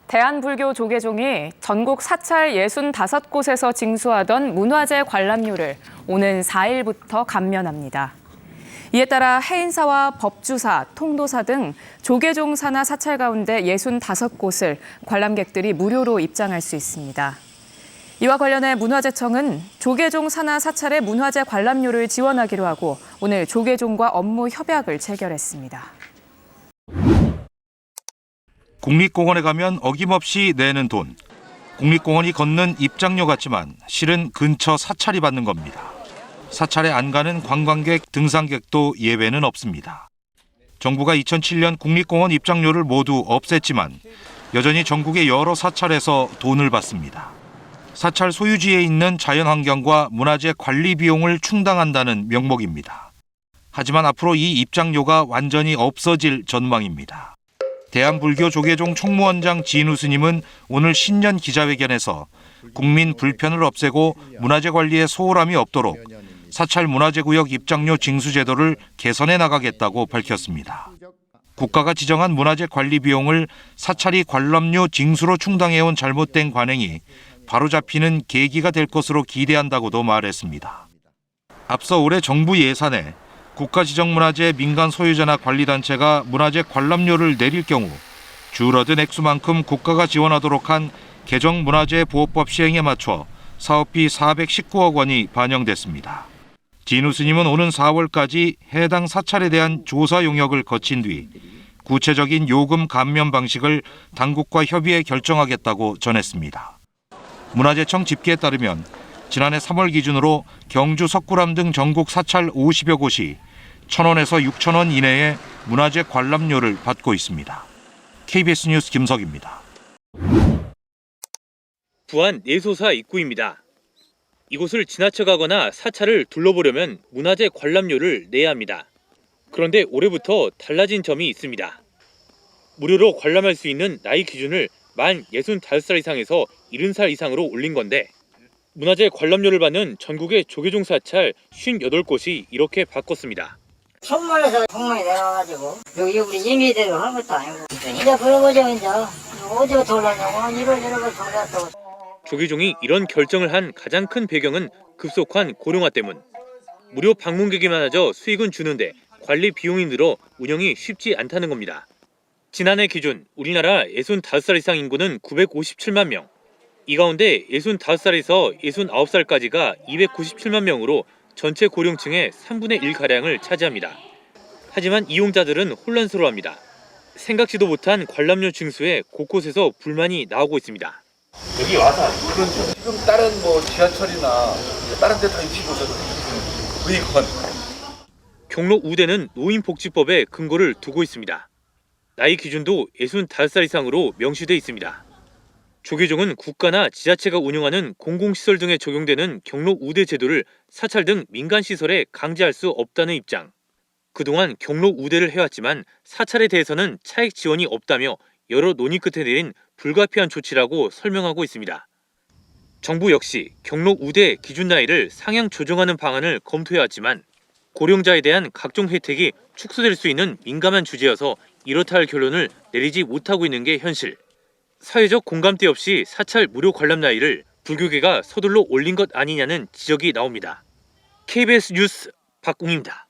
대한불교 조계종이 전국 사찰 65곳에서 징수하던 문화재 관람료를 오는 4일부터 감면합니다. 이에 따라 해인사와 법주사, 통도사 등 조계종 산하 사찰 가운데 65곳을 관람객들이 무료로 입장할 수 있습니다. 이와 관련해 문화재청은 조계종 산하 사찰의 문화재 관람료를 지원하기로 하고 오늘 조계종과 업무 협약을 체결했습니다. 국립공원에 가면 어김없이 내는 돈. 국립공원이 걷는 입장료 같지만 실은 근처 사찰이 받는 겁니다. 사찰에 안 가는 관광객, 등산객도 예외는 없습니다. 정부가 2007년 국립공원 입장료를 모두 없앴지만 여전히 전국의 여러 사찰에서 돈을 받습니다. 사찰 소유지에 있는 자연환경과 문화재 관리 비용을 충당한다는 명목입니다. 하지만 앞으로 이 입장료가 완전히 없어질 전망입니다. 대한불교 조계종 총무원장 진우 스님은 오늘 신년 기자회견에서 국민 불편을 없애고 문화재 관리에 소홀함이 없도록 사찰 문화재구역 입장료 징수 제도를 개선해 나가겠다고 밝혔습니다. 국가가 지정한 문화재 관리 비용을 사찰이 관람료 징수로 충당해온 잘못된 관행이 바로잡히는 계기가 될 것으로 기대한다고도 말했습니다. 앞서 올해 정부 예산에 국가지정문화재 민간 소유자나 관리단체가 문화재 관람료를 내릴 경우 줄어든 액수만큼 국가가 지원하도록 한 개정문화재보호법 시행에 맞춰 사업비 419억 원이 반영됐습니다. 진우 스님은 오는 4월까지 해당 사찰에 대한 조사 용역을 거친 뒤 구체적인 요금 감면 방식을 당국과 협의해 결정하겠다고 전했습니다. 문화재청 집계에 따르면 지난해 3월 기준으로 경주 석굴암 등 전국 사찰 50여 곳이 1,000원에서 6,000원 이내의 문화재 관람료를 받고 있습니다. KBS 뉴스 김석입니다. 부안 내소사 입구입니다. 이곳을 지나쳐가거나 사찰을 둘러보려면 문화재 관람료를 내야 합니다. 그런데 올해부터 달라진 점이 있습니다. 무료로 관람할 수 있는 나이 기준을 만 65살 이상에서 70살 이상으로 올린 건데 문화재 관람료를 받는 전국의 조계종 사찰 58곳이 이렇게 바꿨습니다. 천문에서 공문이 내려가지고 여기 우리 임의대로 한 것도 아니고 이제 그러고죠. 이제 어디가 돌렸냐고 이러고 돌렸다고. 조계종이 이런 결정을 한 가장 큰 배경은 급속한 고령화 때문. 무료 방문객이 많아져 수익은 주는데 관리 비용이 늘어 운영이 쉽지 않다는 겁니다. 지난해 기준 우리나라 65살 이상 인구는 957만 명. 이 가운데 65살에서 69살까지가 297만 명으로 전체 고령층의 3분의 1가량을 차지합니다. 하지만 이용자들은 혼란스러워합니다. 생각지도 못한 관람료 징수에 곳곳에서 불만이 나오고 있습니다. 여기 와서 그런 지금 다른 지하철이나 다른 데 다 입히고서 왜 이건? 경로 우대는 노인복지법에 근거를 두고 있습니다. 나이 기준도 65살 이상으로 명시돼 있습니다. 조계종은 국가나 지자체가 운영하는 공공시설 등에 적용되는 경로 우대 제도를 사찰 등 민간시설에 강제할 수 없다는 입장. 그동안 경로 우대를 해왔지만 사찰에 대해서는 차액 지원이 없다며 여러 논의 끝에 내린 불가피한 조치라고 설명하고 있습니다. 정부 역시 경로 우대 기준 나이를 상향 조정하는 방안을 검토해왔지만 고령자에 대한 각종 혜택이 축소될 수 있는 민감한 주제여서 이렇다 할 결론을 내리지 못하고 있는 게 현실. 사회적 공감대 없이 사찰 무료 관람 나이를 불교계가 서둘러 올린 것 아니냐는 지적이 나옵니다. KBS 뉴스 박웅입니다.